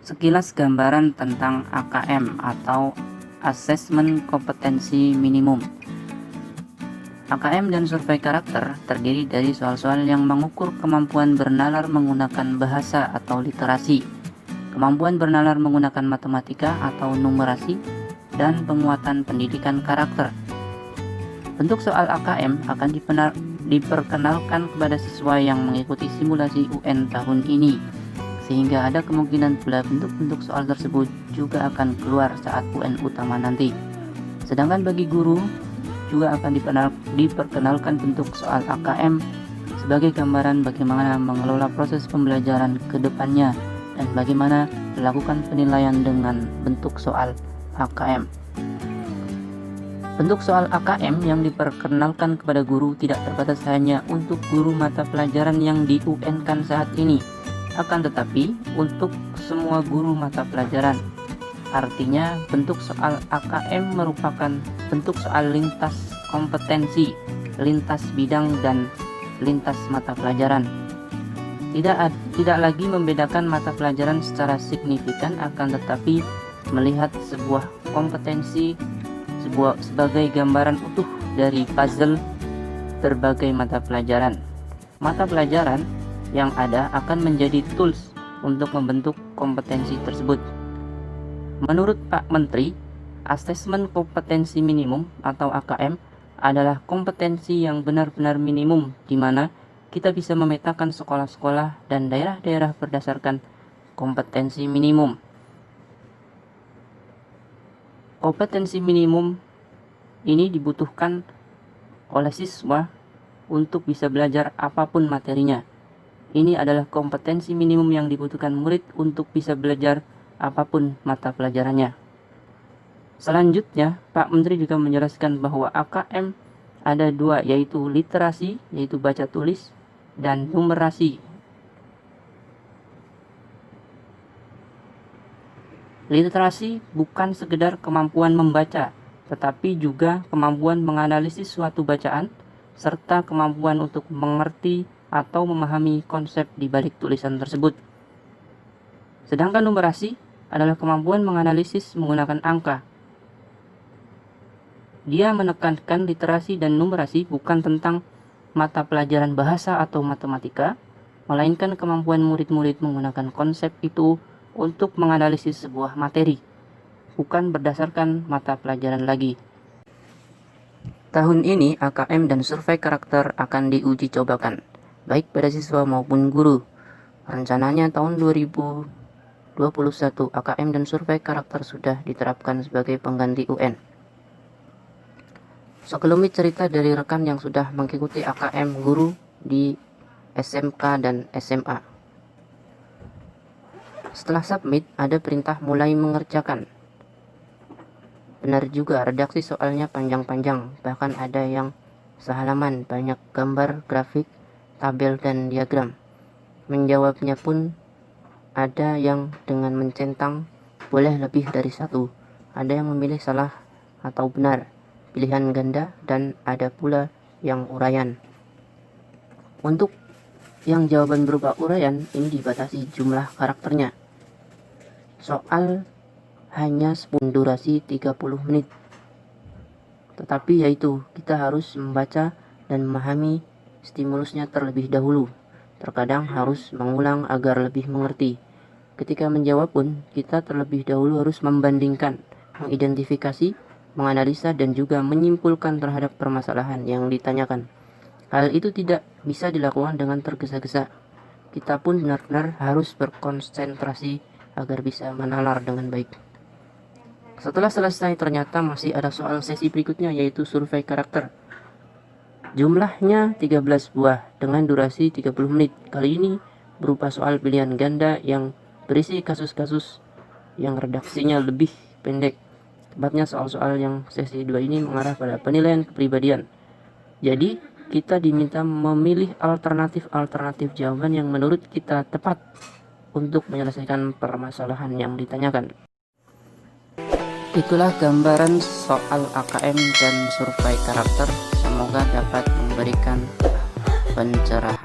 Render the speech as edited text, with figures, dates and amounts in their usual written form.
Sekilas gambaran tentang AKM atau Assessment Kompetensi Minimum. AKM dan survei karakter terdiri dari soal-soal yang mengukur kemampuan bernalar menggunakan bahasa atau literasi, kemampuan bernalar menggunakan matematika atau numerasi, dan penguatan pendidikan karakter. Bentuk soal AKM akan diperkenalkan kepada siswa yang mengikuti simulasi UN tahun ini, sehingga ada kemungkinan pula bentuk-bentuk soal tersebut juga akan keluar saat UN utama nanti. Sedangkan bagi guru juga akan diperkenalkan bentuk soal AKM sebagai gambaran bagaimana mengelola proses pembelajaran ke depannya dan bagaimana melakukan penilaian dengan bentuk soal AKM. Bentuk soal AKM yang diperkenalkan kepada guru tidak terbatas hanya untuk guru mata pelajaran yang di UN-kan saat ini, akan tetapi untuk semua guru mata pelajaran. Artinya, bentuk soal AKM merupakan bentuk soal lintas kompetensi, lintas bidang, dan lintas mata pelajaran. Tidak lagi membedakan mata pelajaran secara signifikan, akan tetapi melihat sebuah kompetensi sebagai gambaran utuh dari puzzle berbagai mata pelajaran. Mata pelajaran yang ada akan menjadi tools untuk membentuk kompetensi tersebut. Menurut Pak Menteri, asesmen kompetensi minimum atau AKM adalah kompetensi yang benar-benar minimum, di mana kita bisa memetakan sekolah-sekolah dan daerah-daerah berdasarkan kompetensi minimum. Kompetensi minimum ini dibutuhkan oleh siswa untuk bisa belajar apapun materinya. Ini adalah kompetensi minimum yang dibutuhkan murid untuk bisa belajar apapun mata pelajarannya. Selanjutnya, Pak Menteri juga menjelaskan bahwa AKM ada dua, yaitu literasi, yaitu baca tulis, dan numerasi. Literasi bukan sekedar kemampuan membaca, tetapi juga kemampuan menganalisis suatu bacaan, serta kemampuan untuk mengerti atau memahami konsep di balik tulisan tersebut. Sedangkan numerasi adalah kemampuan menganalisis menggunakan angka. Dia menekankan literasi dan numerasi bukan tentang mata pelajaran bahasa atau matematika, melainkan kemampuan murid-murid menggunakan konsep itu untuk menganalisis sebuah materi, bukan berdasarkan mata pelajaran lagi. Tahun ini AKM dan survei karakter akan diuji cobakan, baik pada siswa maupun guru. Rencananya tahun 2021 AKM dan survei karakter sudah diterapkan sebagai pengganti UN. Sekelumit cerita dari rekan yang sudah mengikuti AKM guru di SMK dan SMA. Setelah submit, ada perintah mulai mengerjakan. Benar juga, redaksi soalnya panjang-panjang, bahkan ada yang sehalaman, banyak gambar, grafik, tabel, dan diagram. Menjawabnya pun ada yang dengan mencentang, boleh lebih dari satu. Ada yang memilih salah atau benar, pilihan ganda, dan ada pula yang uraian. Untuk yang jawaban berupa uraian, ini dibatasi jumlah karakternya. Soal hanya durasi 30 menit. Tetapi yaitu, kita harus membaca dan memahami stimulusnya terlebih dahulu. Terkadang harus mengulang agar lebih mengerti. Ketika menjawab pun, kita terlebih dahulu harus membandingkan, mengidentifikasi, menganalisa, dan juga menyimpulkan terhadap permasalahan yang ditanyakan. Hal itu tidak bisa dilakukan dengan tergesa-gesa. Kita pun benar-benar harus berkonsentrasi agar bisa menalar dengan baik. Setelah selesai, ternyata masih ada soal sesi berikutnya, yaitu survei karakter. Jumlahnya 13 buah dengan durasi 30 menit. Kali ini berupa soal pilihan ganda yang berisi kasus-kasus yang redaksinya lebih pendek. Tepatnya soal-soal yang sesi 2 ini mengarah pada penilaian kepribadian. Jadi, kita diminta memilih alternatif jawaban yang menurut kita tepat untuk menyelesaikan permasalahan yang ditanyakan. Itulah gambaran soal AKM dan survei karakter. Semoga dapat memberikan pencerahan.